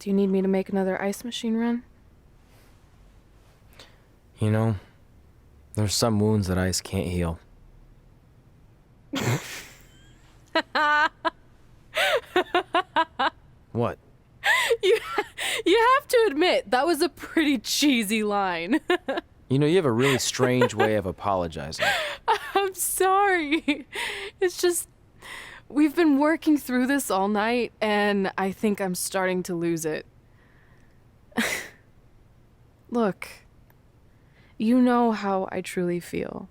Do you need me to make another ice machine run? You know, there's some wounds that ice can't heal. What? You have to admit, that was a pretty cheesy line. You know, you have a really strange way of apologizing. I'm sorry. It's just, we've been working through this all night, and I think I'm starting to lose it. Look, you know how I truly feel.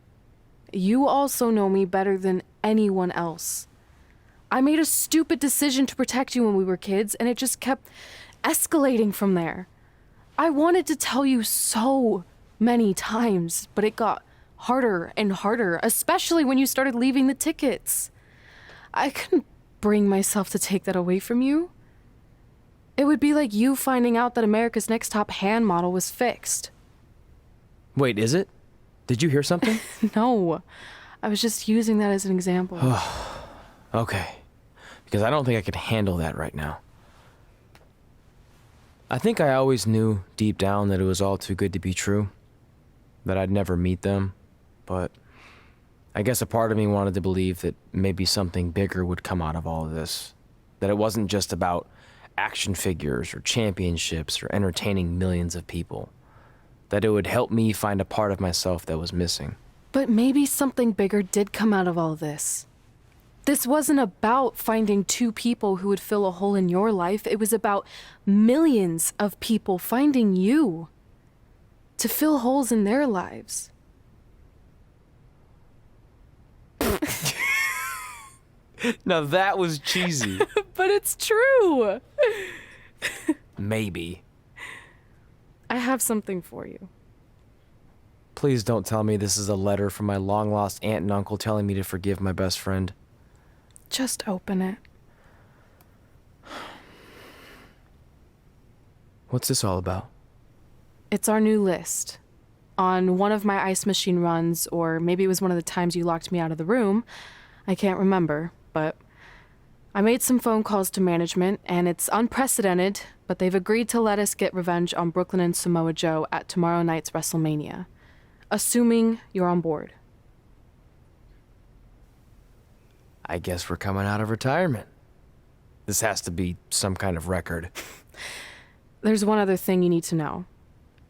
You also know me better than anyone else. I made a stupid decision to protect you when we were kids, and it just kept escalating from there. I wanted to tell you so many times, but it got harder and harder, especially when you started leaving the tickets. I couldn't bring myself to take that away from you. It would be like you finding out that America's Next Top hand model was fixed. Wait, is it? Did you hear something? No, I was just using that as an example. Okay, because I don't think I could handle that right now. I think I always knew deep down that it was all too good to be true, that I'd never meet them, but I guess a part of me wanted to believe that maybe something bigger would come out of all of this, that it wasn't just about action figures or championships or entertaining millions of people, that it would help me find a part of myself that was missing. But maybe something bigger did come out of all this. This wasn't about finding two people who would fill a hole in your life. It was about millions of people finding you to fill holes in their lives. Now that was cheesy. But it's true. Maybe. I have something for you. Please don't tell me this is a letter from my long-lost aunt and uncle telling me to forgive my best friend. Just open it. What's this all about? It's our new list. On one of my ice machine runs, or maybe it was one of the times you locked me out of the room. I can't remember, but I made some phone calls to management, and it's unprecedented, but they've agreed to let us get revenge on Brooklyn and Samoa Joe at tomorrow night's WrestleMania, assuming you're on board. I guess we're coming out of retirement. This has to be some kind of record. There's one other thing you need to know.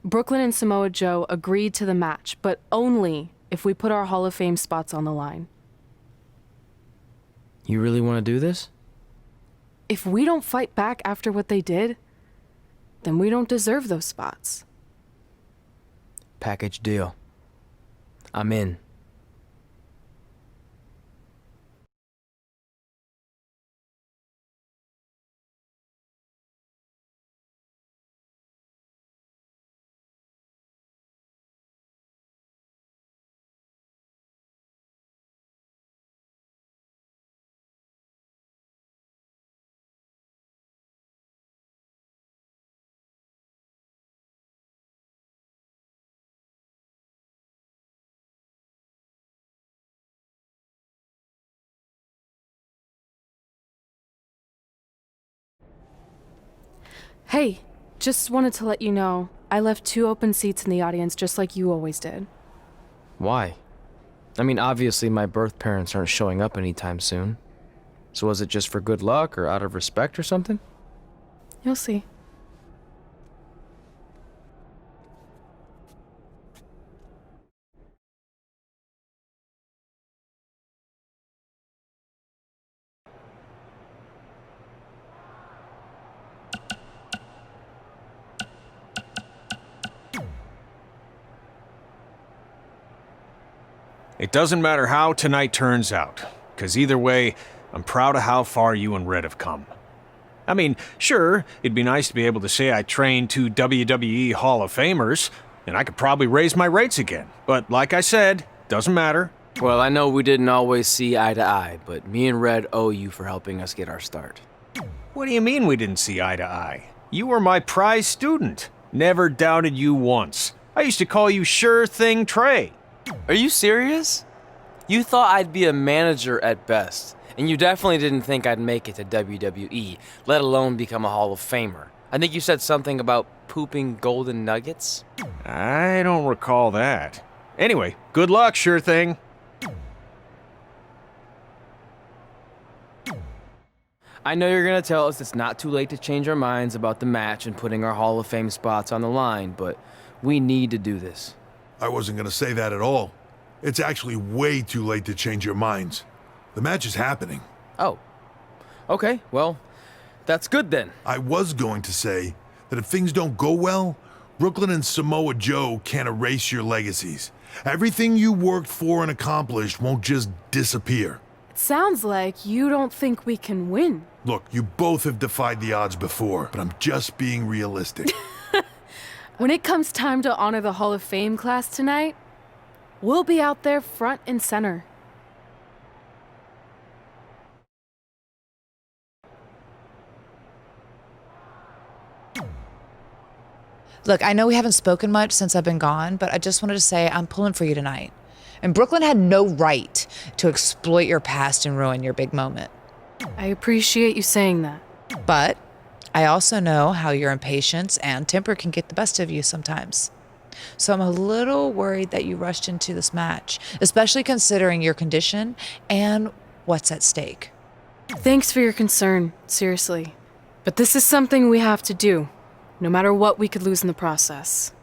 Brooklyn and Samoa Joe agreed to the match, but only if we put our Hall of Fame spots on the line. You really want to do this? If we don't fight back after what they did, then we don't deserve those spots. Package deal. I'm in. Hey, just wanted to let you know, I left 2 open seats in the audience just like you always did. Why? I mean, obviously my birth parents aren't showing up anytime soon. So was it just for good luck or out of respect or something? You'll see. It doesn't matter how tonight turns out, because either way, I'm proud of how far you and Red have come. I mean, sure, it'd be nice to be able to say I trained 2 WWE Hall of Famers, and I could probably raise my rates again. But like I said, doesn't matter. Well, I know we didn't always see eye to eye, but me and Red owe you for helping us get our start. What do you mean we didn't see eye to eye? You were my prize student. Never doubted you once. I used to call you Sure Thing Trey. Are you serious? You thought I'd be a manager at best, and you definitely didn't think I'd make it to WWE, let alone become a Hall of Famer. I think you said something about pooping golden nuggets. I don't recall that. Anyway, good luck, sure thing. I know you're gonna tell us it's not too late to change our minds about the match and putting our Hall of Fame spots on the line, but we need to do this. I wasn't going to say that at all. It's actually way too late to change your minds. The match is happening. Oh. Okay, well, that's good then. I was going to say that if things don't go well, Brooklyn and Samoa Joe can't erase your legacies. Everything you worked for and accomplished won't just disappear. It sounds like you don't think we can win. Look, you both have defied the odds before, but I'm just being realistic. When it comes time to honor the Hall of Fame class tonight, we'll be out there front and center. Look, I know we haven't spoken much since I've been gone, but I just wanted to say I'm pulling for you tonight. And Brooklyn had no right to exploit your past and ruin your big moment. I appreciate you saying that. But I also know how your impatience and temper can get the best of you sometimes. So I'm a little worried that you rushed into this match, especially considering your condition and what's at stake. Thanks for your concern, seriously. But this is something we have to do, no matter what we could lose in the process.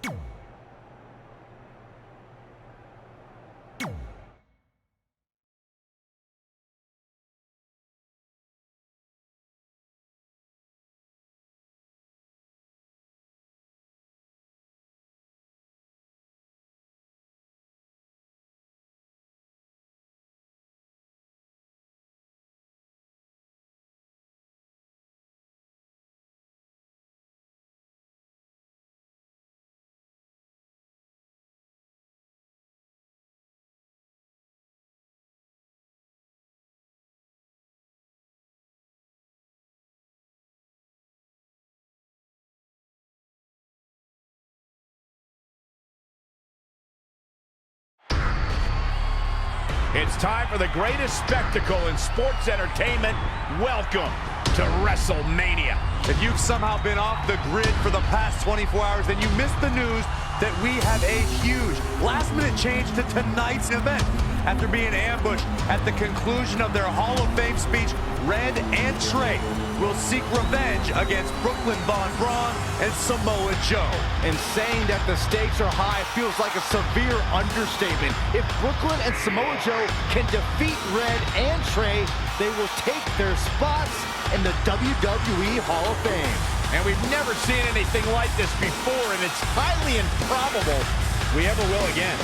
It's time for the greatest spectacle in sports entertainment. Welcome to WrestleMania. If you've somehow been off the grid for the past 24 hours, then you missed the news that we have a huge last-minute change to tonight's event. After being ambushed at the conclusion of their Hall of Fame speech, Red and Trey will seek revenge against Brooklyn Von Braun and Samoa Joe. And saying that the stakes are high feels like a severe understatement. If Brooklyn and Samoa Joe can defeat Red and Trey, they will take their spots in the WWE Hall of Fame. And we've never seen anything like this before, and it's highly improbable we ever will again.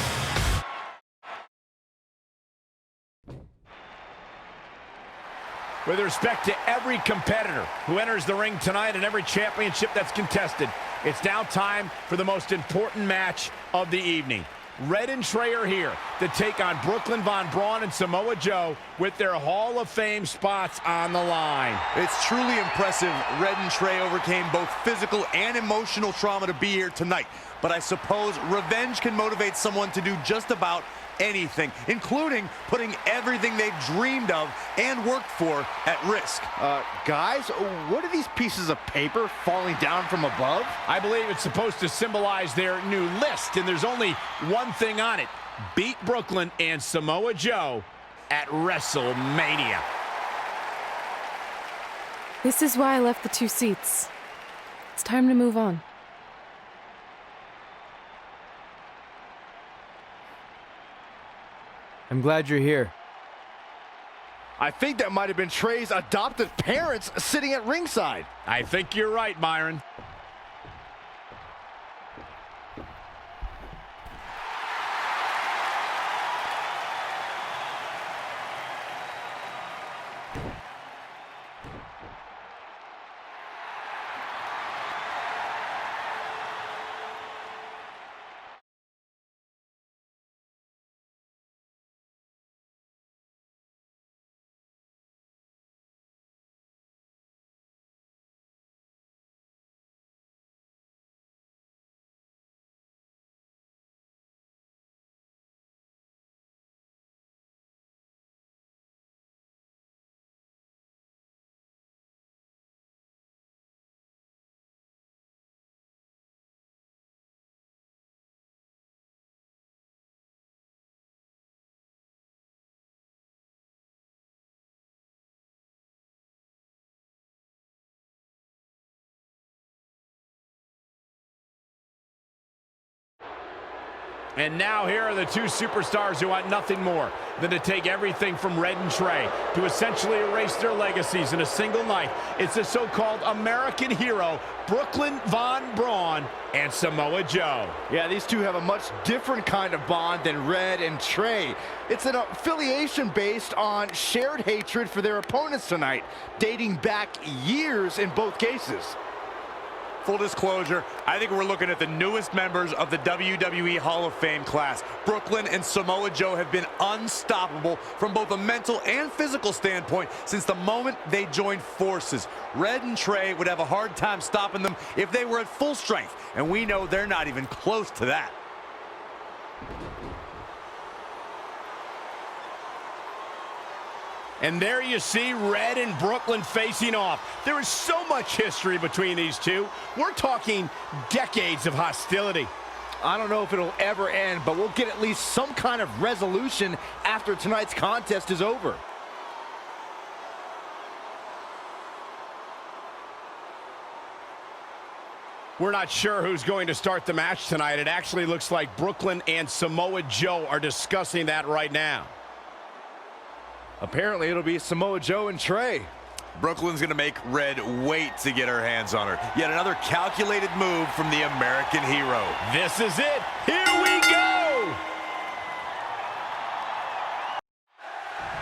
With respect to every competitor who enters the ring tonight and every championship that's contested, it's now time for the most important match of the evening. Red and Trey are here to take on Brooklyn Von Braun and Samoa Joe with their Hall of Fame spots on the line. It's truly impressive Red and Trey overcame both physical and emotional trauma to be here tonight. But I suppose revenge can motivate someone to do just about anything, including putting everything they've dreamed of and worked for at risk. Guys, what are these pieces of paper falling down from above? I believe it's supposed to symbolize their new list, and there's only one thing on it. Beat Brooklyn and Samoa Joe at WrestleMania. This is why I left the 2 seats. It's time to move on. I'm glad you're here. I think that might have been Trey's adopted parents sitting at ringside. I think you're right, Myron. And now here are the two superstars who want nothing more than to take everything from Red and Trey to essentially erase their legacies in a single night. It's the so-called American hero, Brooklyn Von Braun and Samoa Joe. Yeah, these two have a much different kind of bond than Red and Trey. It's an affiliation based on shared hatred for their opponents tonight, dating back years in both cases. Full disclosure, I think we're looking at the newest members of the WWE Hall of Fame class. Brooklyn and Samoa Joe have been unstoppable from both a mental and physical standpoint since the moment they joined forces. Red and Trey would have a hard time stopping them if they were at full strength, and we know they're not even close to that. And there you see Red and Brooklyn facing off. There is so much history between these two. We're talking decades of hostility. I don't know if it'll ever end, but we'll get at least some kind of resolution after tonight's contest is over. We're not sure who's going to start the match tonight. It actually looks like Brooklyn and Samoa Joe are discussing that right now. Apparently, it'll be Samoa Joe and Trey. Brooklyn's gonna make Red wait to get her hands on her. Yet another calculated move from the American hero. This is it. Here we go.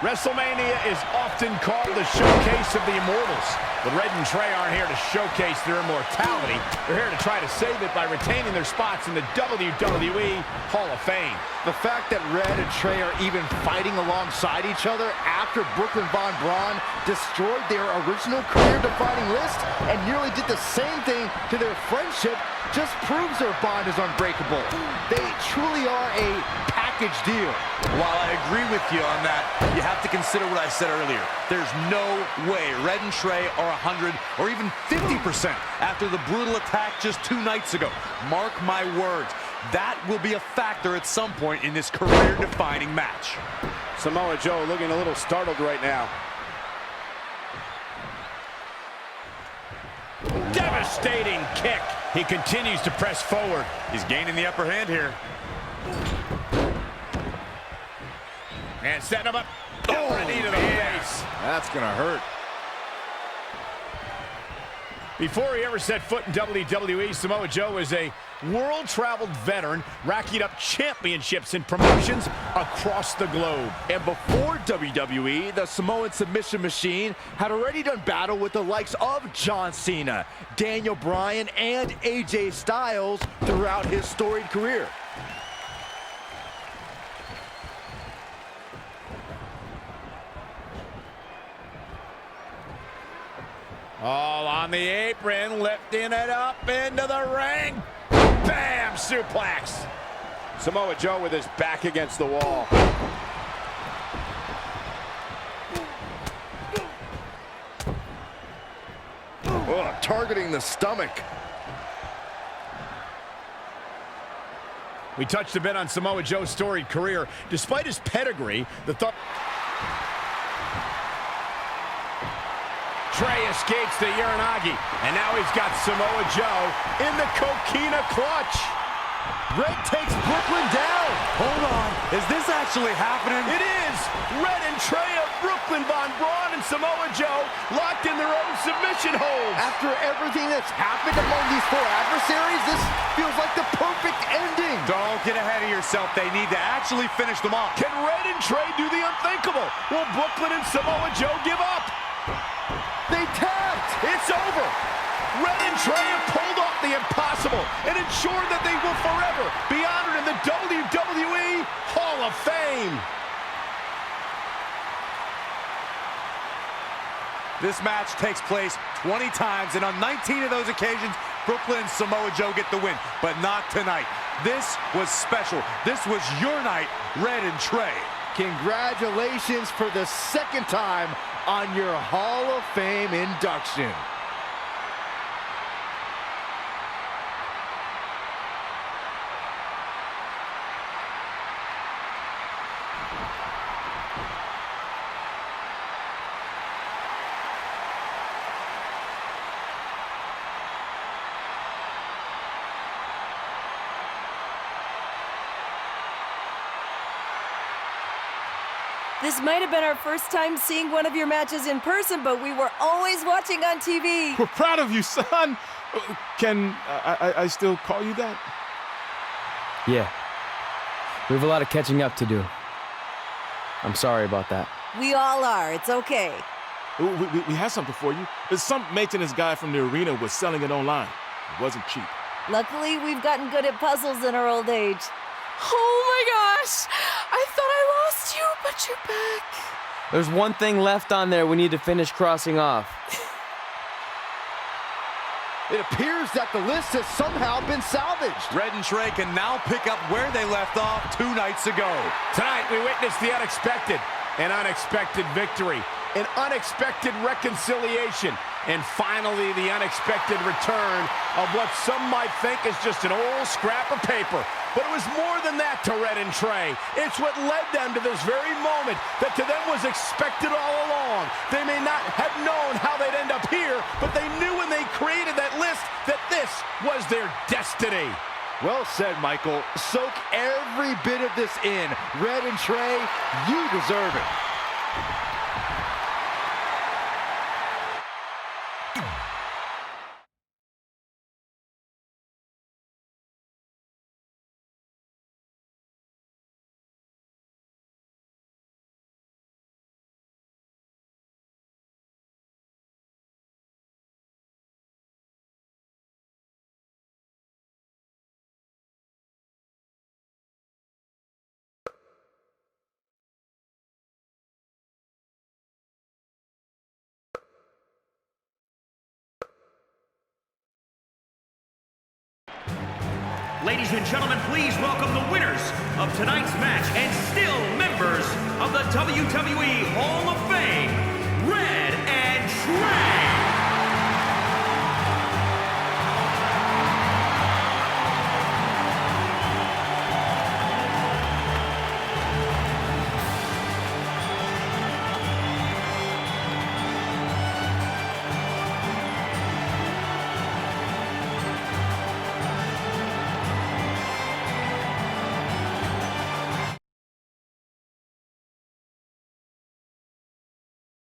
WrestleMania is often called the showcase of the immortals. But Red and Trey aren't here to showcase their immortality. They're here to try to save it by retaining their spots in the WWE Hall of Fame. The fact that Red and Trey are even fighting alongside each other after Brooklyn Von Braun destroyed their original career-defining list and nearly did the same thing to their friendship just proves their bond is unbreakable. They truly are a package deal. While I agree with you on that, you have to consider what I said earlier. There's no way Red and Trey are 100 or even 50% after the brutal attack just 2 nights ago. Mark my words, that will be a factor at some point in this career-defining match. Samoa Joe looking a little startled right now. Devastating kick. He continues to press forward. He's gaining the upper hand here. And setting him up. Oh, a knee to the face. That's gonna hurt. Before he ever set foot in WWE, Samoa Joe is a world-traveled veteran, racking up championships and promotions across the globe. And before WWE, the Samoan submission machine had already done battle with the likes of John Cena, Daniel Bryan, and AJ Styles throughout his storied career. All on the apron, lifting it up into the ring. Bam! Suplex. Samoa Joe with his back against the wall. Oh, targeting the stomach. We touched a bit on Samoa Joe's storied career. Despite his pedigree, the thought... Trey escapes the Uranagi, and now he's got Samoa Joe in the Coquina clutch. Red takes Brooklyn down. Hold on, is this actually happening? It is! Red and Trey of Brooklyn Von Braun and Samoa Joe locked in their own submission holds. After everything that's happened among these 4 adversaries, this feels like the perfect ending. Don't get ahead of yourself. They need to actually finish them off. Can Red and Trey do the unthinkable? Will Brooklyn and Samoa Joe give up? They tapped. It's over. Red and Trey have pulled off the impossible and ensured that they will forever be honored in the WWE Hall of Fame. This match takes place 20 times, and on 19 of those occasions, Brooklyn and Samoa Joe get the win, but not tonight. This was special. This was your night, Red and Trey. Congratulations for the 2nd time on your Hall of Fame induction. This might have been our first time seeing one of your matches in person, but we were always watching on TV. We're proud of you, son. Can I still call you that? Yeah. We have a lot of catching up to do. I'm sorry about that. We all are. It's okay. We have something for you. Some maintenance guy from the arena was selling it online. It wasn't cheap. Luckily, we've gotten good at puzzles in our old age. Oh my gosh! I thought I lost you, but you're back. There's one thing left on there we need to finish crossing off. It appears that the list has somehow been salvaged. Red and Trey can now pick up where they left off 2 nights ago. Tonight, we witnessed the unexpected, an unexpected victory, an unexpected reconciliation, and finally the unexpected return of what some might think is just an old scrap of paper. But it was more than that to Red and Trey. It's what led them to this very moment that to them was expected all along. They may not have known how they'd end up here, but they knew when they created that list that this was their destiny. Well said, Michael. Soak every bit of this in. Red and Trey, you deserve it. Ladies and gentlemen, please welcome the winners of tonight's match and still members of the WWE Hall of Fame, Red and Trey.